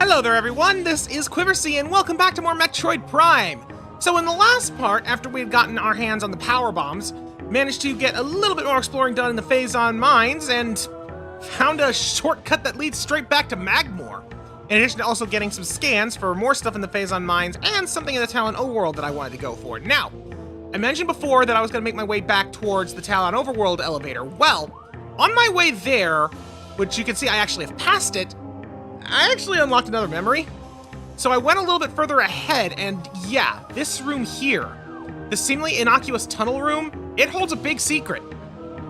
Hello there everyone, this is Quiversee and welcome back to more Metroid Prime. So in the last part, after we had gotten our hands on the power bombs, managed to get a little bit more exploring done in the Phazon mines and found a shortcut that leads straight back to Magmore. In addition to also getting some scans for more stuff in the Phazon mines and something in the Tallon Overworld that I wanted to go for. Now, I mentioned before that I was going to make my way back towards the Tallon Overworld elevator. Well, on my way there, which you can see I actually have passed it, I actually unlocked another memory. So I went a little bit further ahead, and yeah, this room here, the seemingly innocuous tunnel room, it holds a big secret.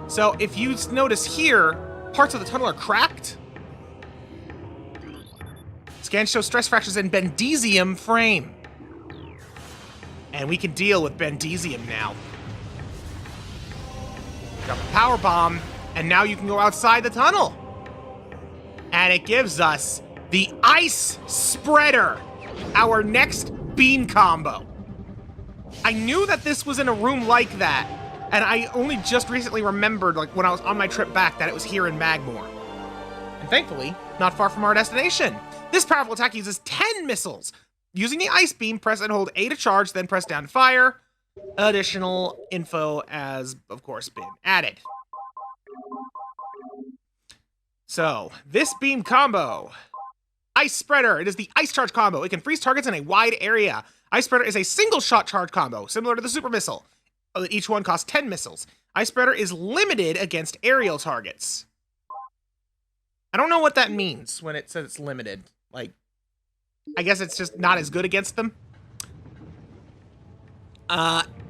So if you notice here, parts of the tunnel are cracked. Scans show stress fractures in Bendesium frame. And we can deal with Bendesium now. Got the power bomb, and now you can go outside the tunnel. And it gives us the Ice Spreader, our next beam combo. I knew that this was in a room like that, and I only just recently remembered, like when I was on my trip back, that it was here in Magmore. And thankfully, not far from our destination. This powerful attack uses 10 missiles. Using the ice beam, press and hold A to charge, then press down to fire. Additional info has, of course, been added. So, this beam combo, Ice Spreader, it is the Ice Charge combo. It can freeze targets in a wide area. Ice Spreader is a single-shot charge combo, similar to the Super Missile. Each one costs 10 missiles. Ice Spreader is limited against aerial targets. I don't know what that means when it says it's limited. Like, I guess it's just not as good against them.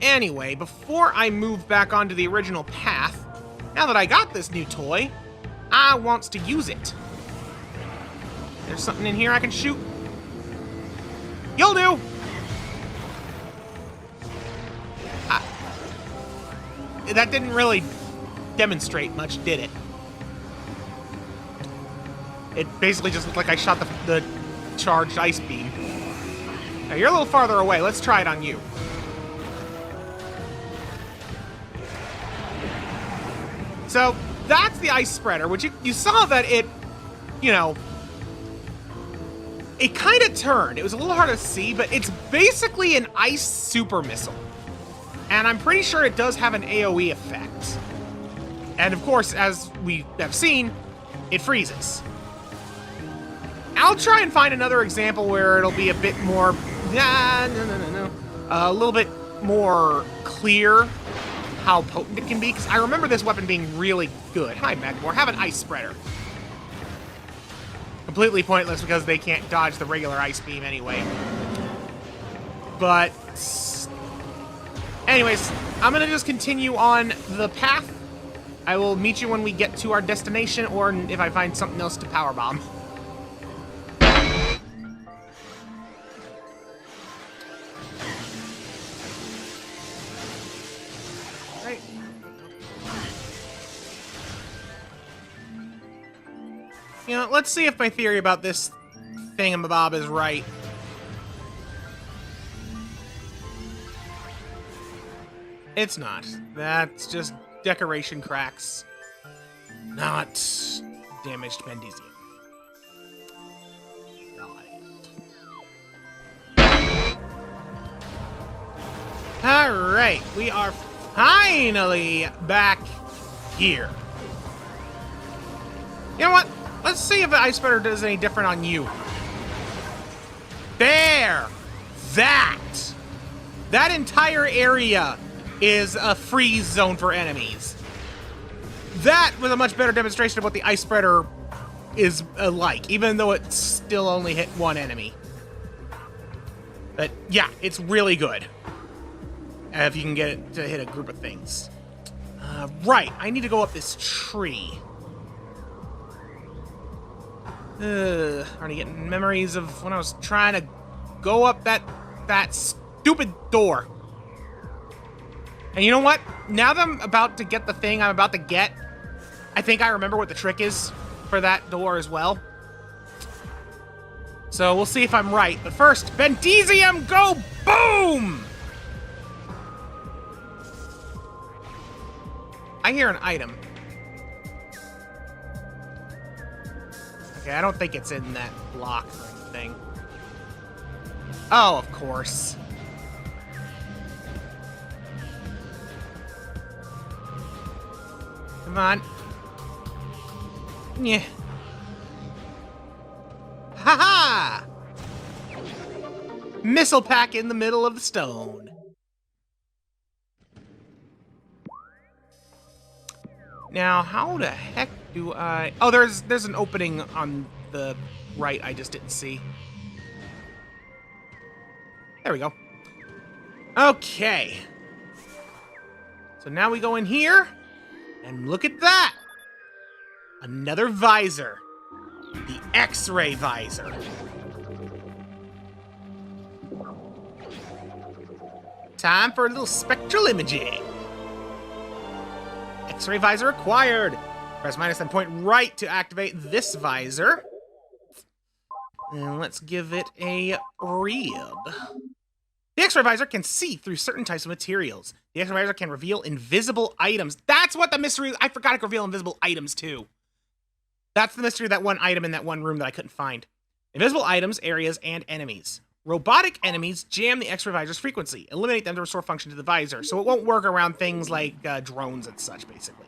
Anyway, before I move back onto the original path, now that I got this new toy, I wants to use it. There's something in here I can shoot. You'll do! That didn't really demonstrate much, did it? It basically just looked like I shot the charged ice beam. Now, you're a little farther away. Let's try it on you. So, that's the Ice Spreader, which you saw that it, you know, it kind of turned. It was a little hard to see, but it's basically an ice super missile. And I'm pretty sure it does have an AoE effect. And of course, as we have seen, it freezes. I'll try and find another example where it'll be a bit more, a little bit more clear how potent it can be, because I remember this weapon being really good. Hi, Magmore, have an Ice Spreader. Completely pointless because they can't dodge the regular ice beam anyway. But anyways, I'm gonna just continue on the path. I will meet you when we get to our destination, or if I find something else to powerbomb. Right. You know, let's see if my theory about this thingamabob is right. It's not. That's just decoration cracks. Not damaged Bendesium. Right. Alright, we are finally back here. You know what? Let's see if the Ice Spreader does any different on you. There! That entire area is a freeze zone for enemies. That was a much better demonstration of what the Ice Spreader is like, even though it still only hit one enemy. But yeah, it's really good. If you can get it to hit a group of things. Right, I need to go up this tree. Already getting memories of when I was trying to go up that stupid door. And you know what? Now that I'm about to get the thing I'm about to get, I think I remember what the trick is for that door as well. So we'll see if I'm right. But first, Bendesium, go boom! I hear an item. Okay, I don't think it's in that block or anything. Oh, of course. Come on. Yeah. Ha-ha! Missile pack in the middle of the stone. Now, how the heck do I... Oh, there's an opening on the right I just didn't see. There we go. Okay. So now we go in here, and look at that! Another visor. The X-ray visor. Time for a little spectral imaging. X-ray visor acquired. Press minus and point right to activate this visor. And let's give it a read. The X-ray visor can see through certain types of materials. The X-ray visor can reveal invisible items. That's what the mystery is. I forgot it could reveal invisible items too. That's the mystery of that one item in that one room that I couldn't find. Invisible items, areas, and enemies. Robotic enemies jam the X-ray visor's frequency. Eliminate them to restore function to the visor, so it won't work around things like drones and such, basically.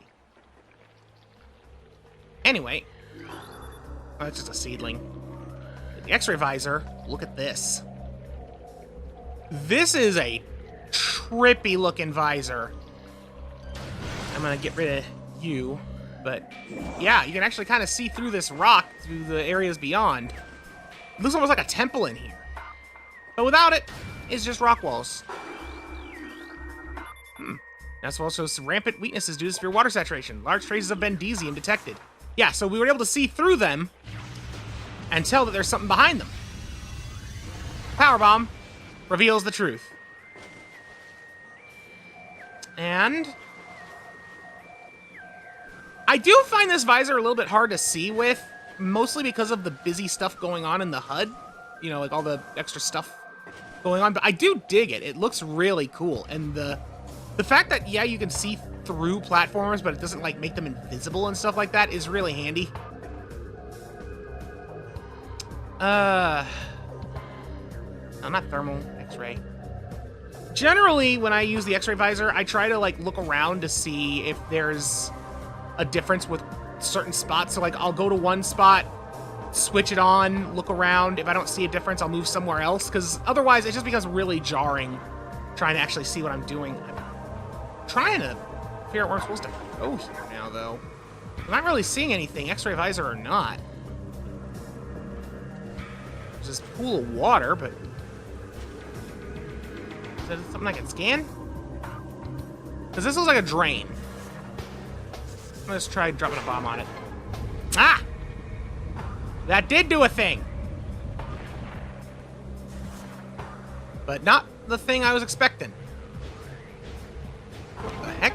Anyway. Oh, that's just a seedling. The X-ray visor, look at this. This is a trippy-looking visor. I'm gonna get rid of you. But, yeah, you can actually kind of see through this rock, through the areas beyond. It looks almost like a temple in here. But without it, it's just rock walls. That's also rampant weaknesses due to severe water saturation. Large traces of bendesium detected. Yeah, so we were able to see through them and tell that there's something behind them. Powerbomb reveals the truth. And I do find this visor a little bit hard to see with, mostly because of the busy stuff going on in the HUD. You know, like all the extra stuff going on. But I do dig it. It looks really cool. And the fact that, yeah, you can see through platformers, but it doesn't, like, make them invisible and stuff like that is really handy. I'm not thermal, X-ray. Generally, when I use the X-ray visor, I try to, like, look around to see if there's a difference with certain spots. So, like, I'll go to one spot, switch it on, look around. If I don't see a difference, I'll move somewhere else, because otherwise it just becomes really jarring trying to actually see what I'm doing. I'm trying to figure out where I'm supposed to go here now, though. I'm not really seeing anything, X-ray visor or not. There's this pool of water, but is that something I can scan? Because this looks like a drain. Let's try dropping a bomb on it. Ah! That did do a thing! But not the thing I was expecting. What the heck?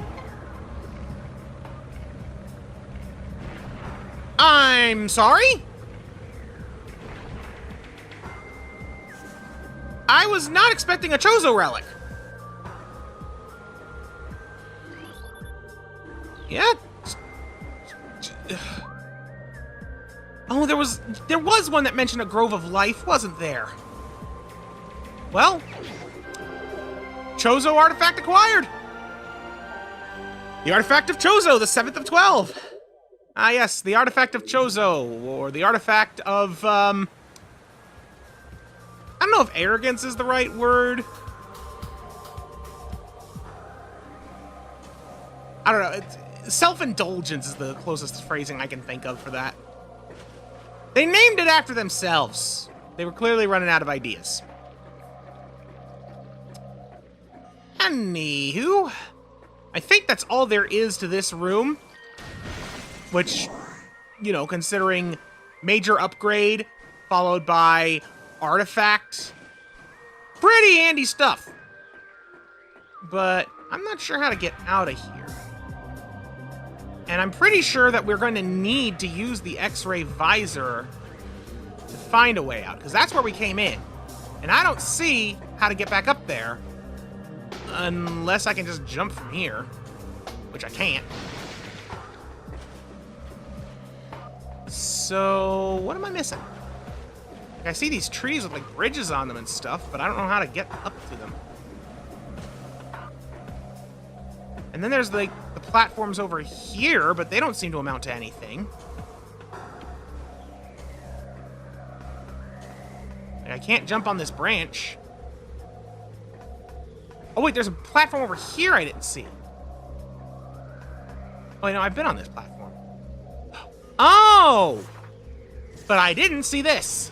I'm sorry? I was not expecting a Chozo relic. Yeah. Oh, there was one that mentioned a Grove of Life, wasn't there? Well, Chozo artifact acquired. The artifact of Chozo, the 7th of 12. Ah, yes, the artifact of Chozo, or the artifact of, I don't know if arrogance is the right word. I don't know. Self-indulgence is the closest phrasing I can think of for that. They named it after themselves. They were clearly running out of ideas. Anywho, I think that's all there is to this room. Which, you know, considering major upgrade, followed by artifact, pretty handy stuff. But I'm not sure how to get out of here. And I'm pretty sure that we're going to need to use the X-ray visor to find a way out, because that's where we came in. And I don't see how to get back up there unless I can just jump from here, which I can't. so what am I missing? I see these trees with like bridges on them and stuff, but I don't know how to get up to them. And then there's like the platforms over here, but they don't seem to amount to anything. Like, I can't jump on this branch. Oh wait, there's a platform over here I didn't see. Oh, no, I've been on this platform. Oh! But I didn't see this.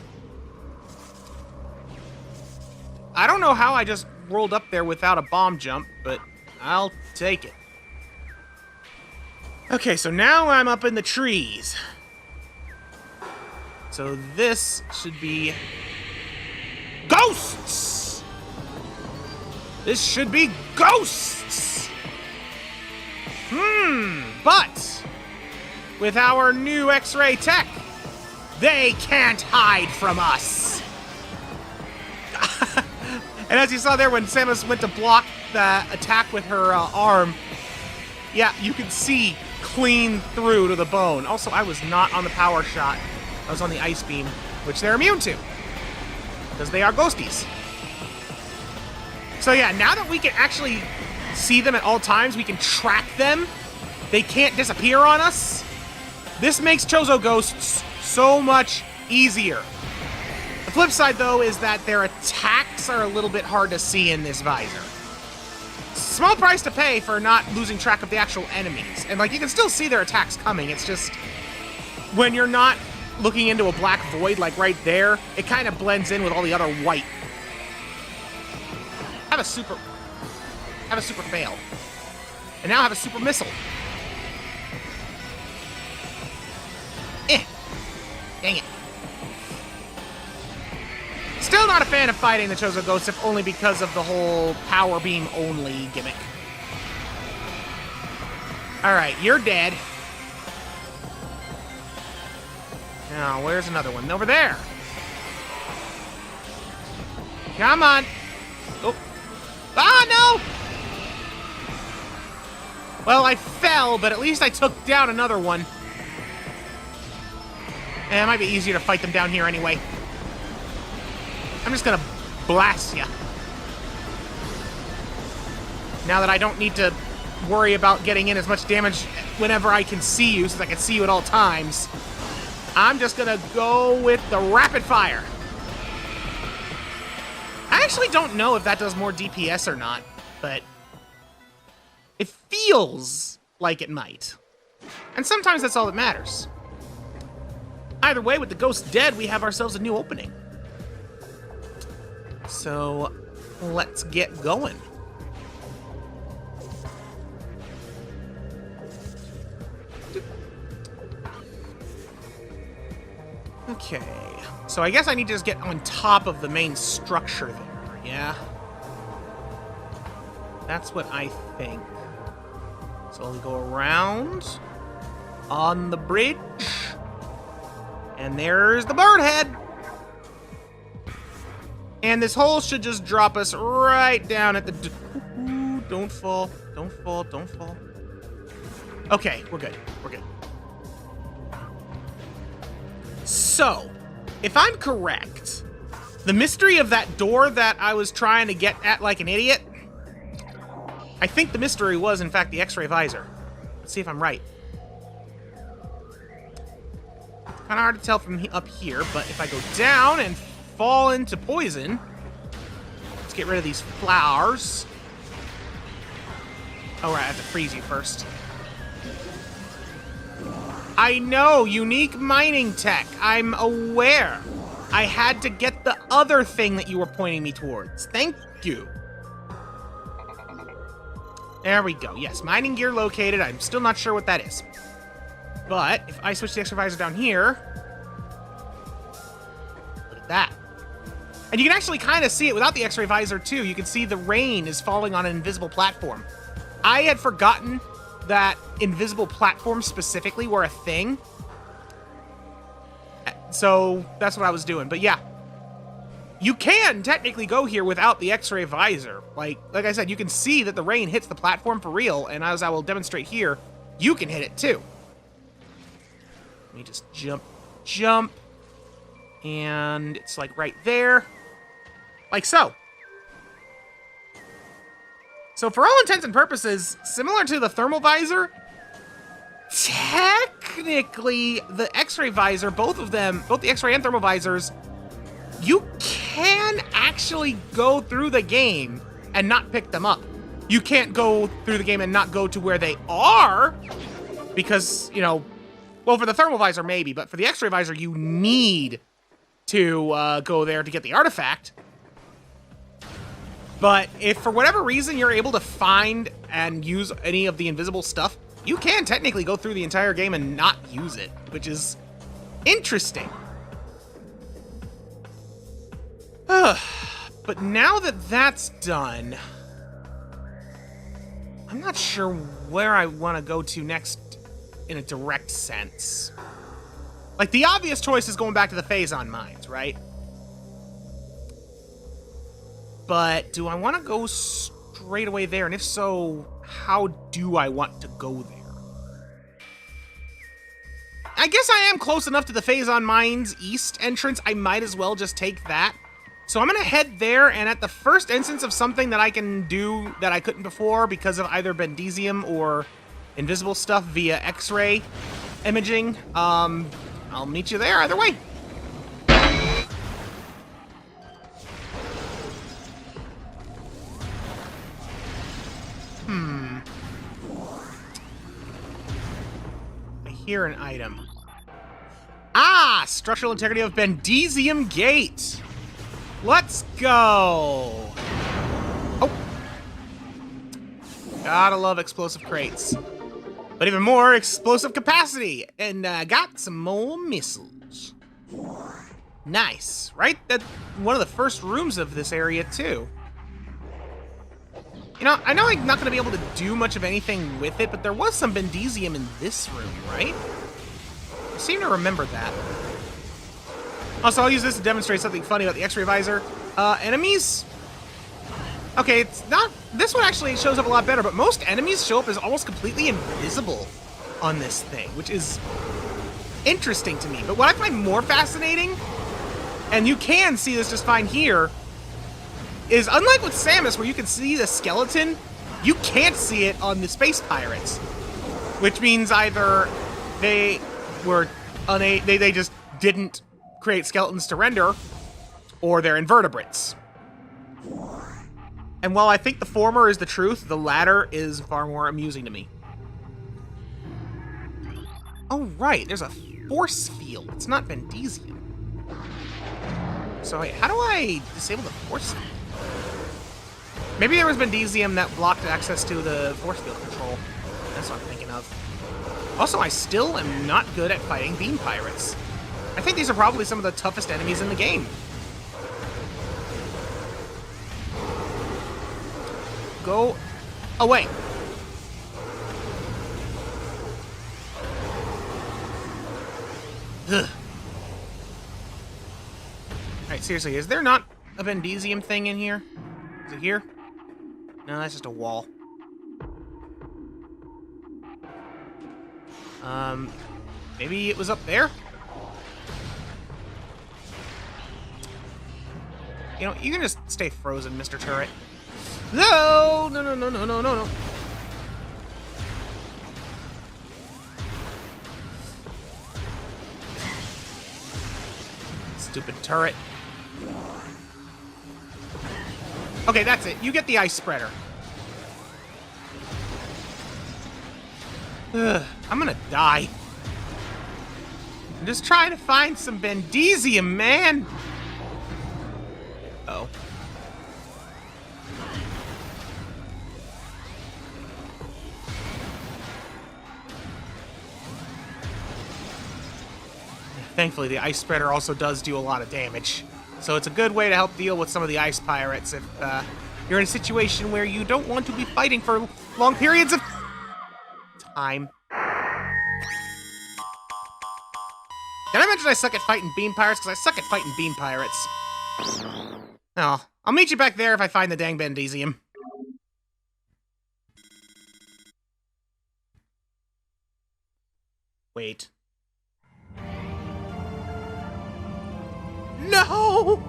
I don't know how I just rolled up there without a bomb jump, but I'll take it. Okay, so now I'm up in the trees. So this should be ghosts! This should be ghosts! But with our new X-ray tech, they can't hide from us. And as you saw there when Samus went to block the attack with her arm, yeah, you could see clean through to the bone. Also, I was not on the power shot. I was on the ice beam, which they're immune to, because they are ghosties. So yeah, now that we can actually see them at all times, we can track them, they can't disappear on us, this makes Chozo ghosts so much easier. The flip side, though, is that their attacks are a little bit hard to see in this visor. Small price to pay for not losing track of the actual enemies. And, like, you can still see their attacks coming. It's just, when you're not looking into a black void, like right there, it kind of blends in with all the other white. Have a super fail. And now I have a super missile. Dang it. Still not a fan of fighting the Chozo Ghosts, if only because of the whole power beam only gimmick. Alright, you're dead. Now, where's another one? Over there. Come on. Oh. Ah, no! Well, I fell, but at least I took down another one. And it might be easier to fight them down here anyway. I'm just gonna blast ya. Now that I don't need to worry about getting in as much damage whenever I can see you, since I can see you at all times, I'm just gonna go with the rapid fire. I actually don't know if that does more DPS or not, but it feels like it might. And sometimes that's all that matters. Either way, with the ghost dead, we have ourselves a new opening. So, let's get going. Okay, so I guess I need to just get on top of the main structure there, yeah? That's what I think. So we go around on the bridge, and there's the bird head. And this hole should just drop us right down at the... Ooh, don't fall, don't fall, don't fall. Okay, we're good, we're good. So, if I'm correct, the mystery of that door that I was trying to get at like an idiot, I think the mystery was, in fact, the X-ray visor. Let's see if I'm right. Kind of hard to tell from up here, but if I go down and fall into poison, let's get rid of these flowers. Oh, right, I have to freeze you first. I know, unique mining tech. I'm aware. I had to get the other thing that you were pointing me towards. Thank you. There we go. Yes, mining gear located. I'm still not sure what that is. But if I switch the X-ray visor down here, look at that. And you can actually kind of see it without the X-ray visor too. You can see the rain is falling on an invisible platform. I had forgotten that invisible platforms specifically were a thing. So that's what I was doing. But yeah, you can technically go here without the X-ray visor. Like I said, you can see that the rain hits the platform for real. And as I will demonstrate here, you can hit it too. Let me just jump jump. And it's like right there. Like so. So for all intents and purposes, similar to the thermal visor, technically the X-ray visor, both of them, both the X-ray and thermal visors, you can actually go through the game and not pick them up. You can't go through the game and not go to where they are because, you know, well, for the thermal visor maybe, but for the X-ray visor, you need to go there to get the artifact. But if for whatever reason you're able to find and use any of the invisible stuff, you can technically go through the entire game and not use it, which is interesting. But now that that's done, I'm not sure where I want to go to next in a direct sense. Like, the obvious choice is going back to the Phazon Mines, right? But do I want to go straight away there? And if so, how do I want to go there? I guess I am close enough to the Phazon Mines East entrance, I might as well just take that. So I'm going to head there, and at the first instance of something that I can do that I couldn't before because of either Bendesium or invisible stuff via X-ray imaging, I'll meet you there either way. I hear an item. Ah! Structural integrity of Bendesium Gate! Let's go! Oh! Gotta love explosive crates. But even more, explosive capacity! And got some more missiles. Nice. Right? That's one of the first rooms of this area, too. You know, I know I'm not going to be able to do much of anything with it, but there was some Bendesium in this room, right? I seem to remember that. Also, I'll use this to demonstrate something funny about the X-ray visor. Enemies? Okay, it's not... This one actually shows up a lot better, but most enemies show up as almost completely invisible on this thing, which is interesting to me. But what I find more fascinating, and you can see this just fine here, is unlike with Samus, where you can see the skeleton, you can't see it on the space pirates. Which means either they were they just didn't create skeletons to render, or they're invertebrates. And while I think the former is the truth, the latter is far more amusing to me. Oh, right, there's a force field. It's not Bendesium. So wait, how do I disable the force field? Maybe there was Bendesium that blocked access to the force field control. That's what I'm thinking of. Also, I still am not good at fighting beam pirates. I think these are probably some of the toughest enemies in the game. Go away. Ugh. Alright, seriously, is there not a Bendesium thing in here? Is it here? No, that's just a wall. Maybe it was up there? You know, you can just stay frozen, Mr. Turret. No! No, no, no, no, no, no, no. Stupid turret. Okay, that's it. You get the ice spreader. Ugh, I'm gonna die. I'm just trying to find some Bendesium, man. Oh. Thankfully, the ice spreader also does do a lot of damage. So it's a good way to help deal with some of the ice pirates if you're in a situation where you don't want to be fighting for long periods of time. Did I mention I suck at fighting beam pirates? Because I suck at fighting beam pirates. Oh, I'll meet you back there if I find the dang Bendesium. Wait. No!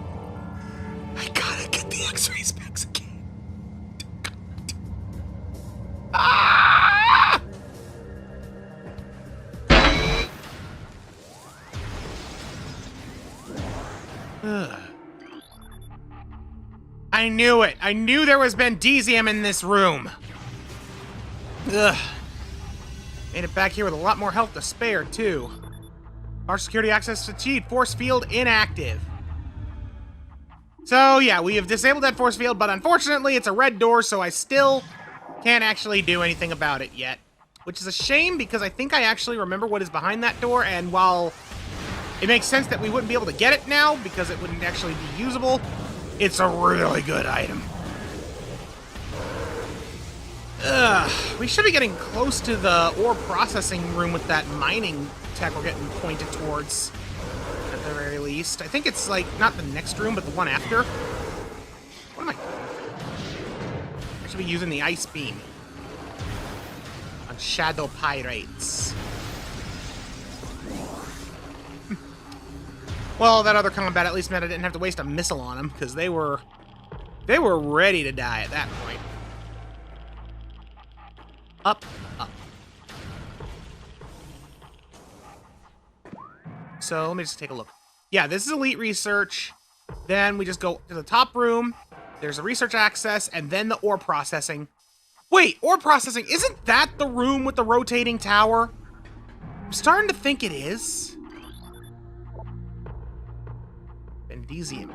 I gotta get the X-ray specs again. Ah! Ugh. I knew it. I knew there was Bendesium in this room. Ugh. Made it back here with a lot more health to spare, too. Our security access achieved. Force field inactive. So, yeah, we have disabled that force field, but unfortunately it's a red door, so I still can't actually do anything about it yet. Which is a shame, because I think I actually remember what is behind that door, and while it makes sense that we wouldn't be able to get it now, because it wouldn't actually be usable, it's a really good item. We should be getting close to the ore processing room with that mining tech we're getting pointed towards, at the very least. I think it's, like, not the next room, but the one after. What am I doing? I should be using the ice beam on Shadow Pirates. Well, that other combat at least meant I didn't have to waste a missile on them, because they were ready to die at that point. Up, up. So let me just take a look. Yeah, this is Elite Research. Then we just go to the top room. There's a research access, and then the ore processing. Wait, ore processing, isn't that the room with the rotating tower? I'm starting to think it is. Bendesium.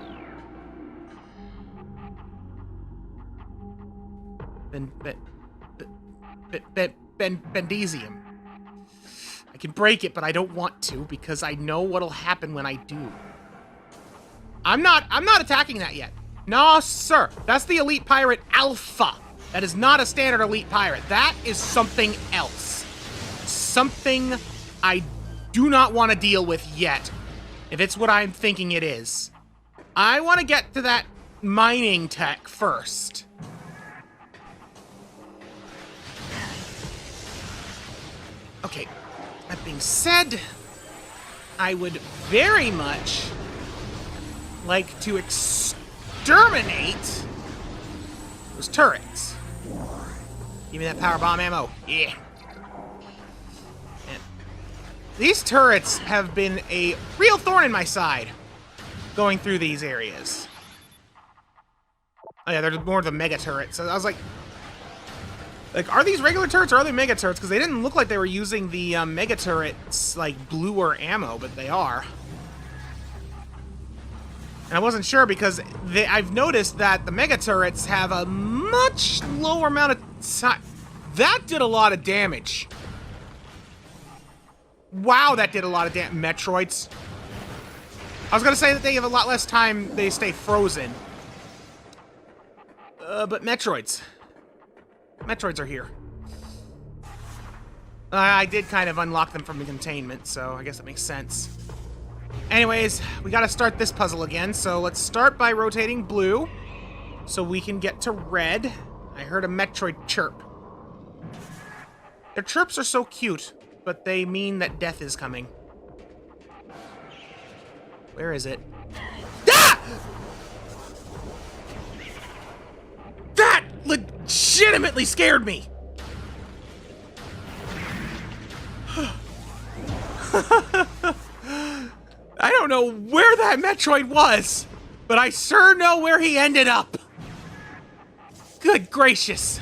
Bendesium. I can break it, but I don't want to because I know what'll happen when I do. I'm not attacking that yet. No, sir. That's the Elite Pirate Alpha. That is not a standard Elite Pirate. That is something else. Something I do not want to deal with yet, if it's what I'm thinking it is. I want to get to that mining tech first. Okay, that being said, I would very much like to exterminate those turrets. Give me that power bomb ammo. Yeah. And these turrets have been a real thorn in my side going through these areas. Oh yeah, they're more of the mega turrets. So I was like, are these regular turrets or are they mega turrets? Because they didn't look like they were using the mega turrets, like, bluer ammo, but they are. And I wasn't sure because I've noticed that the mega turrets have a much lower amount of time. That did a lot of damage. Wow, that did a lot of damage. Metroids. I was going to say that they have a lot less time, they stay frozen. But Metroids. Metroids are here. I did kind of unlock them from the containment, so I guess that makes sense. Anyways, we gotta start this puzzle again, so let's start by rotating blue so we can get to red. I heard a Metroid chirp. Their chirps are so cute, but they mean that death is coming. Where is it? Ah! That legitimately scared me! I don't know where that Metroid was, but I sure know where he ended up. Good gracious.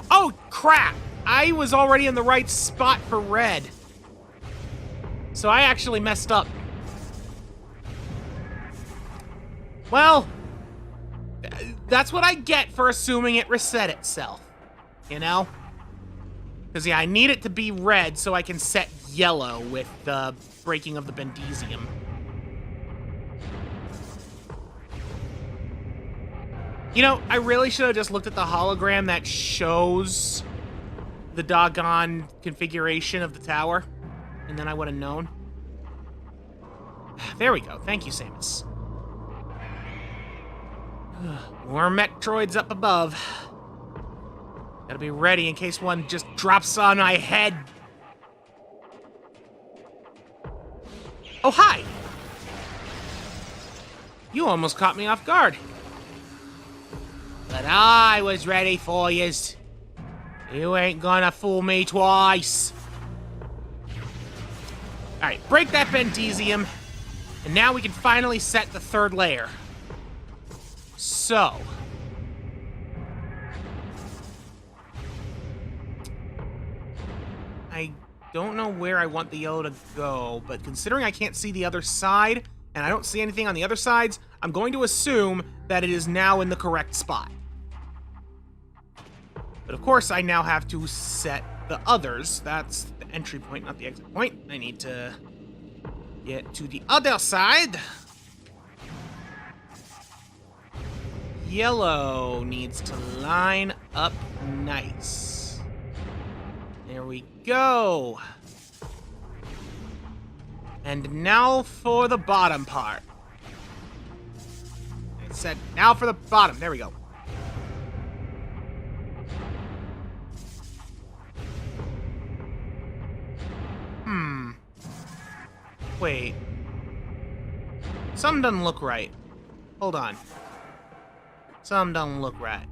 Oh, crap. I was already in the right spot for red. So I actually messed up. Well, that's what I get for assuming it reset itself. You know? Because, yeah, I need it to be red so I can set yellow with the breaking of the Bendesium. You know, I really should have just looked at the hologram that shows the doggone configuration of the tower, and then I would have known. There we go. Thank you, Samus. More Metroids up above. Gotta be ready in case one just drops on my head. Oh, hi! You almost caught me off guard. But I was ready for yous. You ain't gonna fool me twice. Alright, break that Bendesium. And now we can finally set the third layer. So. I don't know where I want the yellow to go, but considering I can't see the other side, and I don't see anything on the other sides, I'm going to assume that it is now in the correct spot. But of course, I now have to set the others. That's the entry point, not the exit point. I need to get to the other side. Yellow needs to line up nice. There we go. And now for the bottom part. It said, now for the bottom. There we go. Wait. Something doesn't look right. Hold on. Something doesn't look right.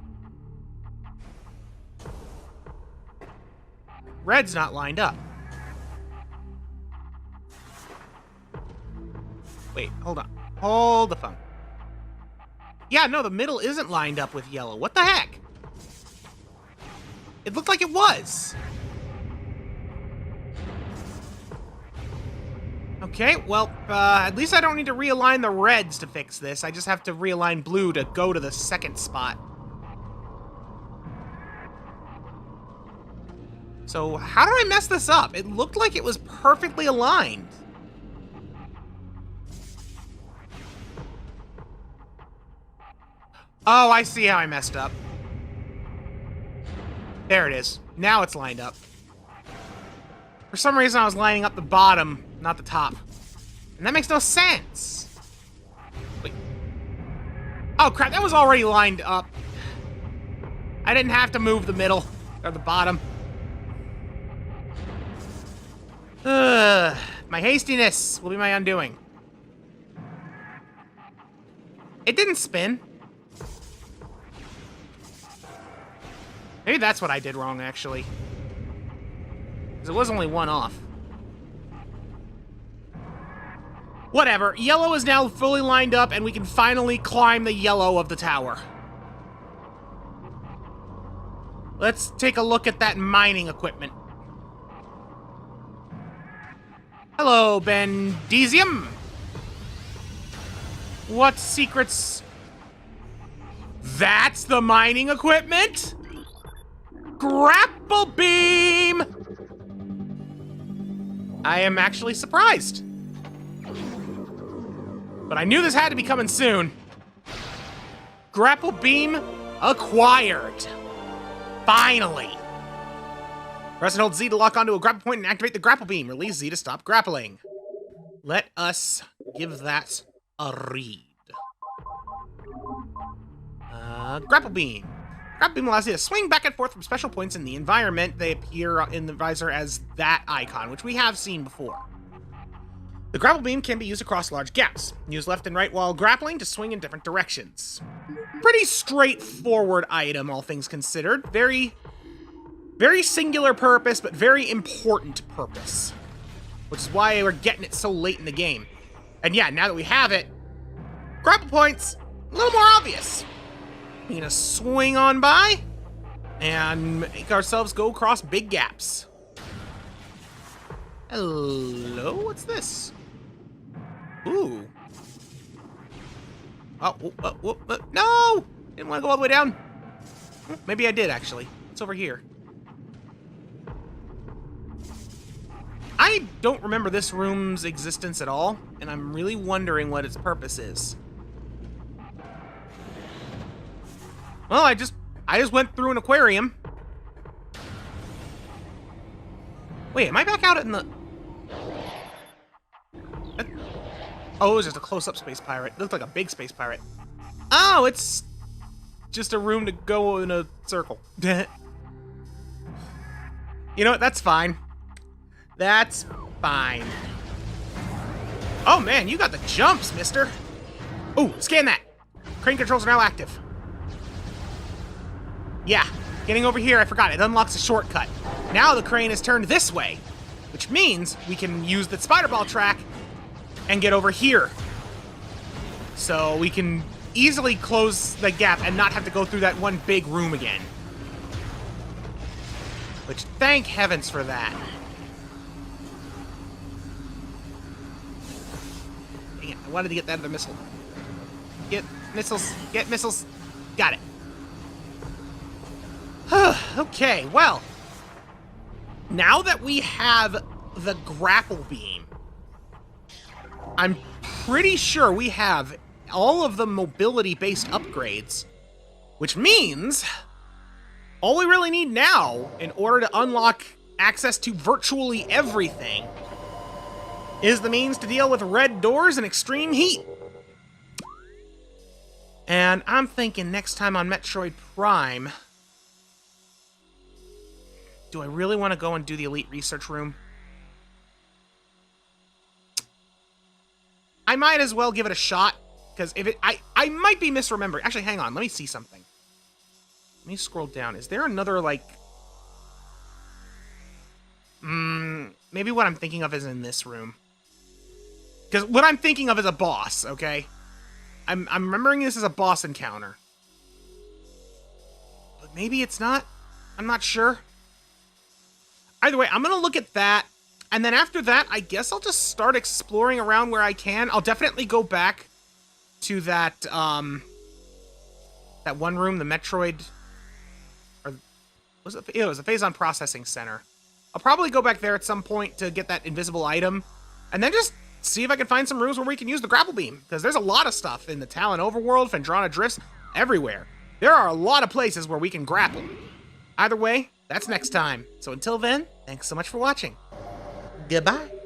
Red's not lined up. Wait, hold on. Hold the phone. Yeah, no, the middle isn't lined up with yellow. What the heck? It looked like it was. Okay, well, at least I don't need to realign the reds to fix this. I just have to realign blue to go to the second spot. So, how did I mess this up? It looked like it was perfectly aligned. Oh, I see how I messed up. There it is. Now it's lined up. For some reason, I was lining up the bottom, not the top. And that makes no sense. Wait. Oh, crap. That was already lined up. I didn't have to move the middle or the bottom. My hastiness will be my undoing. It didn't spin. Maybe that's what I did wrong, actually. Because it was only one off. Whatever. Yellow is now fully lined up, and we can finally climb the yellow of the tower. Let's take a look at that mining equipment. Hello, Bendesium. What secrets? That's the mining equipment? Grapple beam! I am actually surprised. But I knew this had to be coming soon. Grapple beam acquired. Finally. Press and hold Z to lock onto a grapple point and activate the grapple beam. Release Z to stop grappling. Let us give that a read. Grapple beam. Grapple beam allows you to swing back and forth from special points in the environment. They appear in the visor as that icon, which we have seen before. The grapple beam can be used across large gaps. Use left and right while grappling to swing in different directions. Pretty straightforward item, all things considered. Very singular purpose, but very important purpose. Which is why we're getting it so late in the game. And yeah, now that we have it, grapple points, a little more obvious. We're gonna swing on by and make ourselves go across big gaps. Hello, what's this? Ooh. Oh, no! Didn't want to go all the way down. Maybe I did, actually. It's over here. I don't remember this room's existence at all, and I'm really wondering what its purpose is. Well, I just went through an aquarium. Wait, am I back out in the... Oh, it was just a close-up space pirate. It looked like a big space pirate. Oh, it's just a room to go in a circle. You know what? That's fine. That's fine. Oh, man, you got the jumps, mister. Ooh, scan that! Crane controls are now active. Yeah, getting over here, I forgot, it unlocks a shortcut. Now the crane is turned this way, which means we can use the spider ball track and get over here. So we can easily close the gap and not have to go through that one big room again. Which, thank heavens for that. Dang it, I wanted to get that other missile. Get missiles, get missiles. Got it. Okay, well, now that we have the grapple beam, I'm pretty sure we have all of the mobility-based upgrades, which means all we really need now in order to unlock access to virtually everything is the means to deal with red doors and extreme heat. And I'm thinking next time on Metroid Prime, do I really want to go and do the Elite Research Room? I might as well give it a shot, because if it, I might be misremembering. Actually, hang on, let me see something. Let me scroll down. Is there another, like... maybe what I'm thinking of is in this room. Because what I'm thinking of is a boss, okay? I'm remembering this as a boss encounter. But maybe it's not. I'm not sure. Either way, I'm going to look at that. And then after that, I guess I'll just start exploring around where I can. I'll definitely go back to that, that one room, the Metroid... Or was it? It was a Phazon Processing Center. I'll probably go back there at some point to get that invisible item. And then just see if I can find some rooms where we can use the grapple beam. Because there's a lot of stuff in the Tallon Overworld, Phendrana Drifts, everywhere. There are a lot of places where we can grapple. Either way, that's next time. So until then, thanks so much for watching. Goodbye.